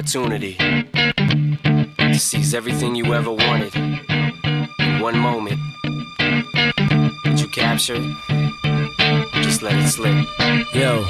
opportunity to seize everything you ever wanted in one moment. Did you capture it? Just let it slip. Yo.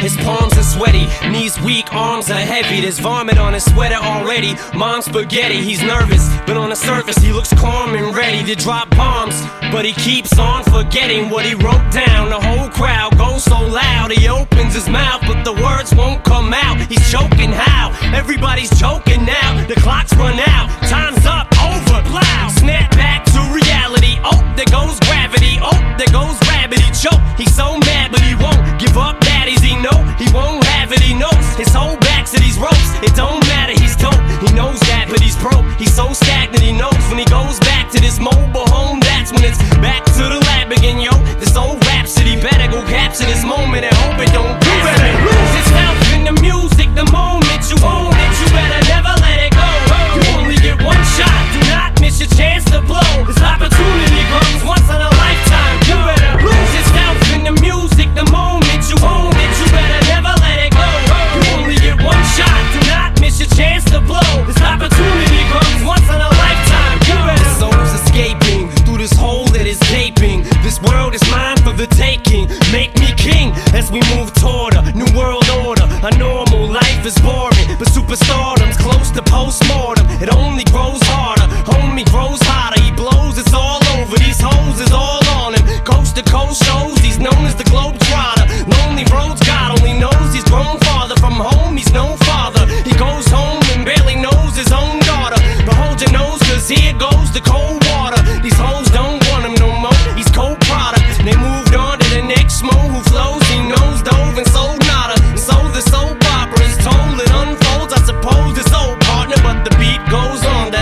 His palms are sweaty, knees weak, arms are heavy. There's vomit on his sweater already. Mom's spaghetti, he's nervous, but on the surface he looks calm and ready to drop bombs. But he keeps on forgetting what he wrote down. The whole crowd goes so loud, he opens his mouth, but the words won't come out. He's choking how? Everybody's choking now. The clock's run out, time's up, over, loud. Snap back to reality, oh, there goes gravity. Oh, there goes rabbit, he choke. He's so mad, but he won't give up. Daddies, he know he won't have it, he knows his whole back to these ropes. It don't matter, he's dope, he knows that, but he's broke. He's so stagnant, he knows when he goes back to this mobile home, that's when it's back to the lab again, yo. This old rhapsody better go capture this moment and hope it don't do it. Lose yourself in the music, the moment you own it, you better never let it go. You only get one shot, do not miss your chance to blow. This opportunity comes once in a lifetime. You better lose yourself in the music, the moment you own it, you better never let it go. You only get one shot, do not miss your chance to blow. This opportunity comes once in a lifetime. You better. The soul's escaping through this hole that is gaping. This world is mine for the taking. Make me king as we move toward a new world order. A normal life is boring, but superstardom's close to postmortem. It only grows harder, homie grows hotter. He blows, it's all over. These hoes is all on him. Coast to coast shows, he's known as the Globetrotter. Lonely roads, God only knows he's grown farther from home. He's no father. He goes home and barely knows his own daughter. But hold your nose, cause here goes the cold water. These hoes don't want him no more. He's cold product. They moved on to the next mo who flows. He knows dove and sold nada. And so the soap opera is told. It unfolds, I suppose it's old partner, but the beat goes on. You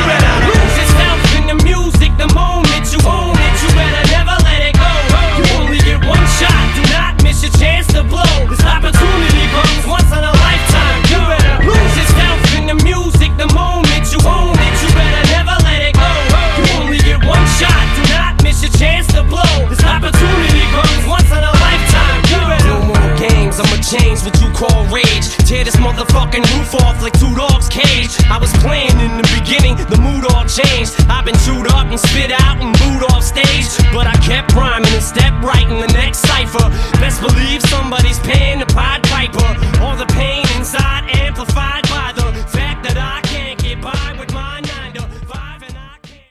better lose yourself in the music, the moment you own it, you better never let it go. You only get one shot, do not miss your chance to blow. This opportunity comes once in a lifetime. You better lose yourself in the music, the moment you own it, you better never let it go. You only get one shot, do not miss your chance to blow. This opportunity comes once in a lifetime. You better. No more games, I'ma change what you call rage. Tear this motherfucking roof off like two dogs' cage. I was playing in the beginning, the mood all changed. I've been chewed up and spit out and booed off stage, but I kept rhyming and stepped right in the next cipher. Best believe somebody's